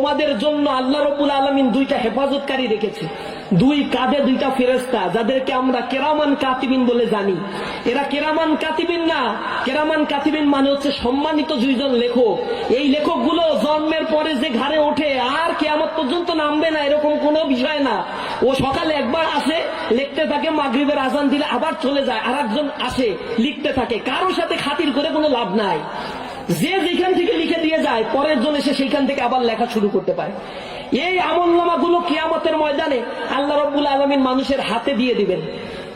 তোমাদের জন্য আল্লাহ রাব্বুল আলামিন দুইটা হেফাজতকারী রেখেছে, দুই কাঁধে দুইটা ফেরেশতা, যাদেরকে আমরা কেরামান কাতিবিন বলে জানি। এরা কেরামান কাতিবিন না, কেরামান কাতিবিন মানে হচ্ছে সম্মানিত দুইজন লেখক। এই লেখকগুলো জন্মের পরে যে ঘাড়ে ওঠে আর কিয়ামত পর্যন্ত নামবে না এরকম কোনো বিষয় না। ও সকালে একবার আসে, লিখতে থাকে, মাগরিবের আজান দিলে আবার চলে যায়, আর একজন আসে লিখতে থাকে। কারোর সাথে খাতির করে কোনো লাভ নাই। যে যেখান থেকে লিখে দিয়ে যায়, পরের জন এসে সেইখান থেকে আবার লেখা শুরু করতে পারে। এই আমলনামাগুলো কিয়ামতের ময়দানে আল্লাহ রাব্বুল আলামিন মানুষের হাতে দিয়ে দিবেন।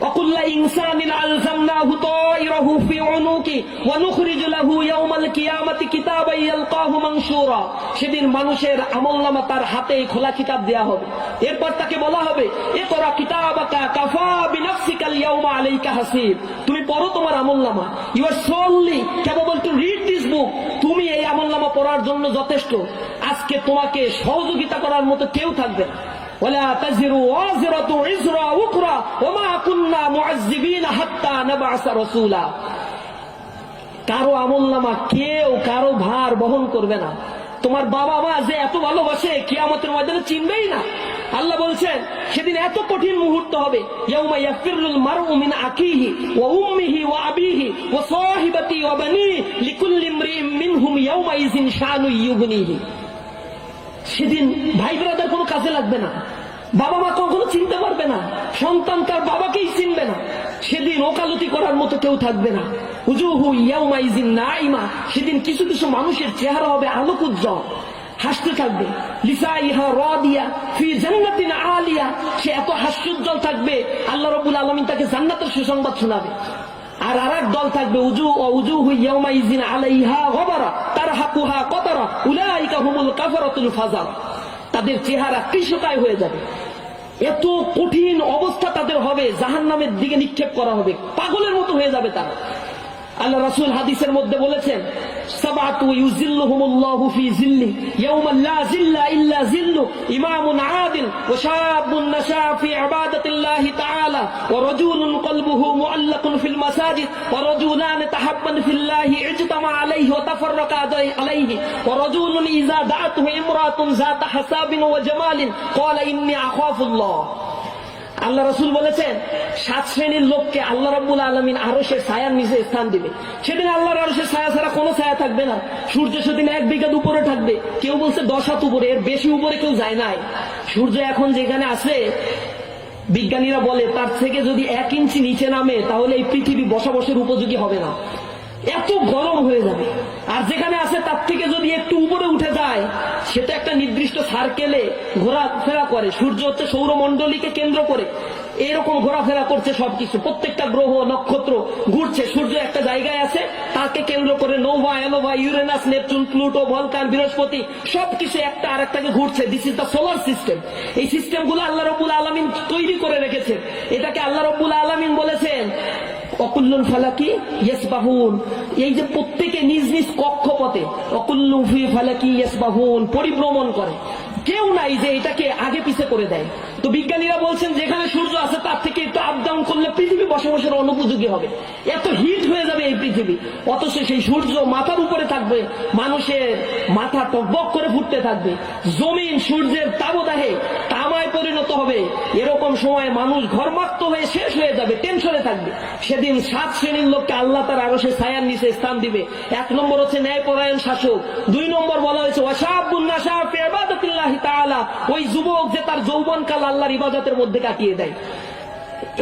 ওয়াকুল্লা ইনসানিন আলজামনাহু তায়রাহু ফি উনুকি ওয়া নুখরিজু লাহু ইয়াওমাল কিয়ামাতি কিতাবান ইয়ালকাহু মানশুরা। সেদিন মানুষের আমলনামা তার হাতে খোলা কিতাব দেয়া হবে। এরপর তাকে বলা হবে, ইকরা কিতাবাকা কাফা বিনাফসিকাল ইয়াওমা আলাইকা হাসিব। তুমি পড়ো তোমার আমলনামা। You are solely capable to read this book. তুমি এই আমলনামা পড়ার জন্য যথেষ্ট। আজকে তোমাকে সহযোগিতা করার মতো কেউ থাকবে না। ওয়ালা তাজিরু ওয়াজিরাতু ইজরা উখরা ওয়া মা কুননা মুআযযিবিনা হাত্তা নাবআসা রাসূলা। কারো আমলনামা কেউ কারো ভার বহন করবে না। তোমার বাবা মা যে এত ভালোবাসে কিয়ামতের ময়দানে চিনবেই না। আল্লাহ বলছেন সেদিন এত কঠিন মুহূর্ত হবে, ইয়াউমা ইয়াফিরুল মারউ মিন আখিহি ওয়া উম্মিহি ওয়া আবিহি ওয়া সাহিবাতি ওয়া বানিহি লিকুল্লি ইমরিইন মিনহুম ইয়াউমা ইযিন শানু ইউগনিহি। সেদিন ভাই ব্রাদার কোনো কাজে লাগবে না, বাবা মা কখনো চিনতে পারবে না, সন্তান তার বাবাকেই চিনবে না। সেদিন ওকালতি করার মতো কেউ থাকবে না। উজুহু ইয়াউমা ইযিন নাইমা। সেদিন কিছু কিছু মানুষের চেহারা হবে আলোক উজ্জ্বল, হাসতে থাকবে। লিসাইহা রাদিয়া ফি জান্নাতিন আলিয়া। সে এত হাস্যোজ্জ্বল থাকবে, আল্লাহ রাব্বুল আলামিন তাকে জান্নাতের সুসংবাদ শোনাবে। আর আরেক দল থাকবে, উজুহু ইয়াউমা ইযিন আলাইহা গবারা তারহাকুহা কতারা উলাইকা হুমুল কাফারাতুল ফাজারা। তাদের চেহারা কৃশকায় হয়ে যাবে। এত কঠিন অবস্থা তাদের হবে, জাহান্নামের দিকে নিক্ষেপ করা হবে, পাগলের মতো হয়ে যাবে তারা। আল্লাহ রাসূল হাদিসের মধ্যে বলেছেন, সাবাতু ইউজিল্লুহুমুল্লাহু ফি জিল্লি ইয়াওমা লা জিল্লা ইল্লা জিল্লু ইমামুন আদিল ওয়া শাবুন নাশা ফি ইবাদাতিল্লাহি তাআলা ওয়া রাজুলুন কলবুহু মুআল্লাকুন ফিল মাসাজিদ ওয়া রাজুলান তাহাব্বান ফিল্লাহি ইজতামা আলাইহি ওয়া তাফাররাকা আলাইহি ওয়া রাজুলুন ইযা দাআতুহু ইমরাতুন যাতা হাসাবিন ওয়া জামালিন ক্বালা ইন্নী আখাফুল্লাহ। আল্লাহ রাসূল বলেছেন 7 শ্রেণীর লোককে আল্লাহ রাব্বুল আলামিন আরশের ছায়ার নিচে স্থান দিবে। সেদিন আল্লাহর আরশের ছায়া ছাড়া কোনো ছায়া থাকবে না। সূর্য সেদিন 1 বিঘাত উপরে থাকবে, কেউ বলছে 10 হাত উপরে, এর বেশি উপরে কেউ যায় নাই। সূর্য এখন যেখানে আছে বিজ্ঞানীরা বলে তার থেকে যদি 1 ইঞ্চি নিচে নামে তাহলে এই পৃথিবী বসবাসের উপযোগী হবে না, এত গরম হয়ে যাবে। আর যেখানে আছে তার থেকে যদি একটু উপরে উঠে যায়, সেটা একটা নির্দিষ্ট সার্কেলে ঘোরাফেরা করে। সূর্য হচ্ছে সৌরমণ্ডলীকে কেন্দ্র করে এরকম ঘোরাফেরা করছে, সবকিছু প্রত্যেকটা গ্রহ নক্ষত্র ঘুরছে। সূর্য একটা জায়গায় আছে, তাকে কেন্দ্র করে Nova, ANOVA, Uranus, Neptune, Pluto, Vulcan, বৃহস্পতি সবকিছু একটা আরেকটাকে ঘুরছে। This is the solar system. এই সিস্টেমগুলো আল্লাহ রাব্বুল আলামিন তৈরি করে রেখেছে। এটাকে আল্লাহ রাব্বুল আলামিন বলেছেন অকুল্লুল ফালাকি ইয়াসবাহুন। এই যে প্রত্যেকে নিজ নিজ কক্ষপথে অকুল্লু ফি ফালাকি ইয়াসবাহুন পরিভ্রমণ করে, কেউ নাই যে এটাকে আগে পিছে করে দেয়। তো বিজ্ঞানীরা বলছেন যেখানে সূর্য আছে তার থেকে একটু আপ ডাউন করলে পৃথিবী বসবাসের অনুপযোগী হবে, এত হিট হয়ে যাবে এই পৃথিবী। অথচ সেই সূর্য মাথার উপরে থাকবে, মানুষের মাথা টকবক করে ফুটতে থাকবে, জমিন সূর্যের তাবদাহে তামায় পরিণত হবে। এরকম সময় মানুষ ঘর্মাক্ত হয়ে শেষ হয়ে যাবে, টেনশনে থাকবে। সেদিন 7 শ্রেণীর লোককে আল্লাহ তার আরশের ছায়ার নিচে স্থান দিবে। 1 নম্বর হচ্ছে ন্যায়পরায়ণ শাসক। 2 নম্বর বলা হয়েছে ওয়াশাবুন নাশা ফি ইবাদাতিল্লাহি তাআলা, ওই যুবক যে তার যৌবনকাল আল্লাহর ইবাদতের মধ্যে কাটিয়ে দেয়।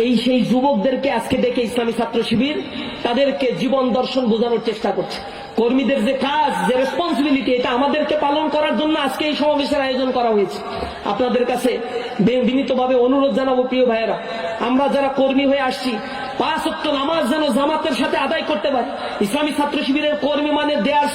এই সেই যুবকদেরকে আজকে ডেকে ইসলামী ছাত্র শিবির তাদেরকে জীবন দর্শন বোঝানোর চেষ্টা করছে। কর্মীদের যে কাজ, যে রেসপন্সিবিলিটি, এটা আমাদেরকে পালন করার জন্য আজকে এই সমাবেশের আয়োজন করা হয়েছে। আপনাদের কাছে বিনীতভাবে অনুরোধ জানাবো, প্রিয় ভাইয়েরা, আমরা যারা কর্মী হয়ে আসছি 5 ওয়াক্ত নামাজ যেন জামাতের সাথে আদায় করতে পারি। ইসলামী ছাত্র শিবিরের কর্মী মানে দেয়ার